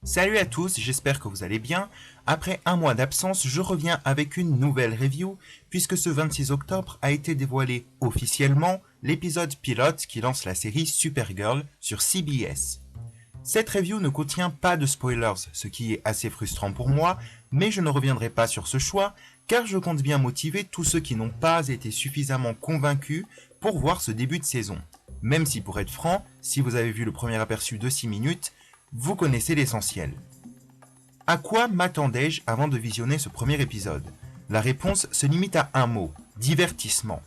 Salut à tous, j'espère que vous allez bien. Après un mois d'absence, je reviens avec une nouvelle review, puisque ce 26 octobre a été dévoilé officiellement l'épisode pilote qui lance la série Supergirl sur CBS. Cette review ne contient pas de spoilers, ce qui est assez frustrant pour moi, mais je ne reviendrai pas sur ce choix, car je compte bien motiver tous ceux qui n'ont pas été suffisamment convaincus pour voir ce début de saison. Même si pour être franc, si vous avez vu le premier aperçu de 6 minutes, vous connaissez l'essentiel. À quoi m'attendais-je avant de visionner ce premier épisode? La réponse se limite à un mot, divertissement.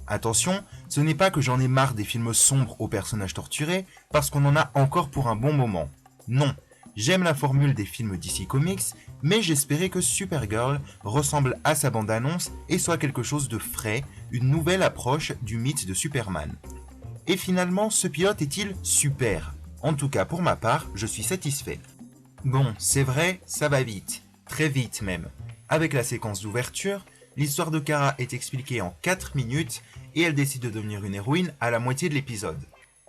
Attention, ce n'est pas que j'en ai marre des films sombres aux personnages torturés, parce qu'on en a encore pour un bon moment. Non, j'aime la formule des films DC Comics, mais j'espérais que Supergirl ressemble à sa bande-annonce et soit quelque chose de frais, une nouvelle approche du mythe de Superman. Et finalement, ce pilote est-il super? En tout cas, pour ma part, je suis satisfait. Bon, c'est vrai, ça va vite. Très vite même. Avec la séquence d'ouverture, l'histoire de Kara est expliquée en 4 minutes et elle décide de devenir une héroïne à la moitié de l'épisode.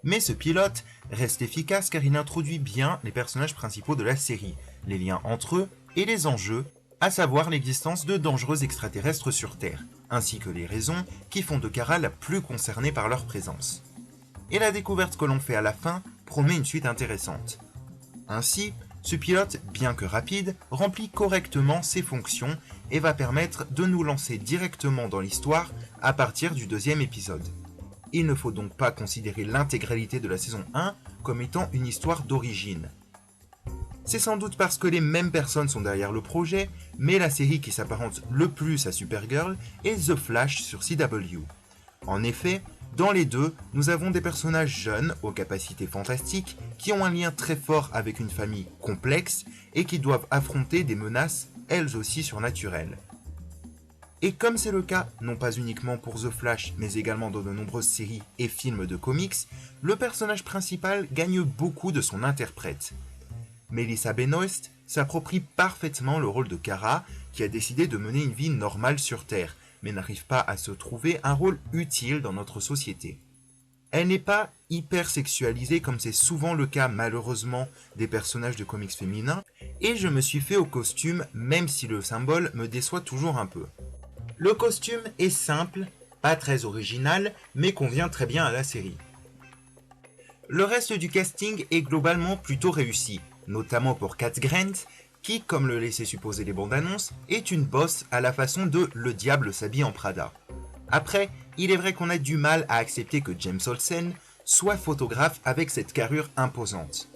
Mais ce pilote reste efficace car il introduit bien les personnages principaux de la série, les liens entre eux et les enjeux, à savoir l'existence de dangereux extraterrestres sur Terre, ainsi que les raisons qui font de Kara la plus concernée par leur présence. Et la découverte que l'on fait à la fin promet une suite intéressante. Ainsi, ce pilote, bien que rapide, remplit correctement ses fonctions et va permettre de nous lancer directement dans l'histoire à partir du deuxième épisode. Il ne faut donc pas considérer l'intégralité de la saison 1 comme étant une histoire d'origine. C'est sans doute parce que les mêmes personnes sont derrière le projet, mais la série qui s'apparente le plus à Supergirl est The Flash sur CW. En effet, dans les deux, nous avons des personnages jeunes, aux capacités fantastiques, qui ont un lien très fort avec une famille complexe et qui doivent affronter des menaces, elles aussi surnaturelles. Et comme c'est le cas, non pas uniquement pour The Flash, mais également dans de nombreuses séries et films de comics, le personnage principal gagne beaucoup de son interprète. Melissa Benoist s'approprie parfaitement le rôle de Kara, qui a décidé de mener une vie normale sur Terre, mais n'arrive pas à se trouver un rôle utile dans notre société. Elle n'est pas hyper sexualisée comme c'est souvent le cas malheureusement des personnages de comics féminins, et je me suis fait au costume même si le symbole me déçoit toujours un peu. Le costume est simple, pas très original, mais convient très bien à la série. Le reste du casting est globalement plutôt réussi, notamment pour Cat Grant, qui, comme le laissaient supposer les bandes annonces, est une bosse à la façon de Le Diable s'habille en Prada. Après, il est vrai qu'on a du mal à accepter que James Olsen soit photographe avec cette carrure imposante.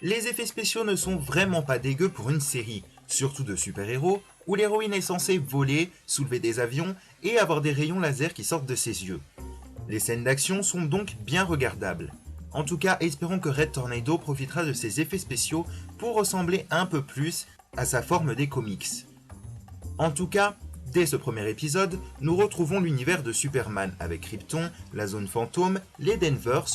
Les effets spéciaux ne sont vraiment pas dégueux pour une série, surtout de super-héros, où l'héroïne est censée voler, soulever des avions et avoir des rayons laser qui sortent de ses yeux. Les scènes d'action sont donc bien regardables. En tout cas, espérons que Red Tornado profitera de ses effets spéciaux pour ressembler un peu plus à sa forme des comics. En tout cas, dès ce premier épisode, nous retrouvons l'univers de Superman avec Krypton, la zone fantôme, les Denvers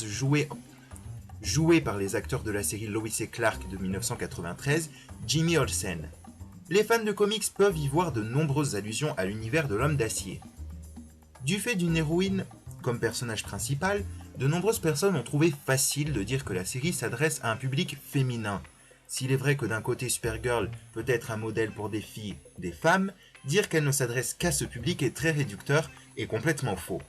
joués par les acteurs de la série Lois et Clark de 1993, Jimmy Olsen. Les fans de comics peuvent y voir de nombreuses allusions à l'univers de l'homme d'acier. Du fait d'une héroïne comme personnage principal, de nombreuses personnes ont trouvé facile de dire que la série s'adresse à un public féminin. S'il est vrai que d'un côté Supergirl peut être un modèle pour des filles, des femmes, dire qu'elle ne s'adresse qu'à ce public est très réducteur et complètement faux.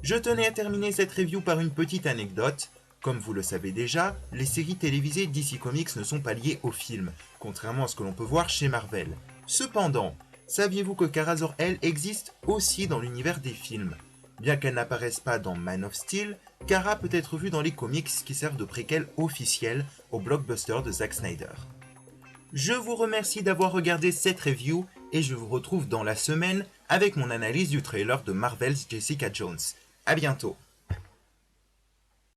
Je tenais à terminer cette review par une petite anecdote. Comme vous le savez déjà, les séries télévisées DC Comics ne sont pas liées aux films, contrairement à ce que l'on peut voir chez Marvel. Cependant, saviez-vous que Kara Zor-El existe aussi dans l'univers des films? Bien qu'elle n'apparaisse pas dans Man of Steel, Kara peut être vue dans les comics qui servent de préquel officiel au blockbuster de Zack Snyder. Je vous remercie d'avoir regardé cette review et je vous retrouve dans la semaine avec mon analyse du trailer de Marvel's Jessica Jones. A bientôt.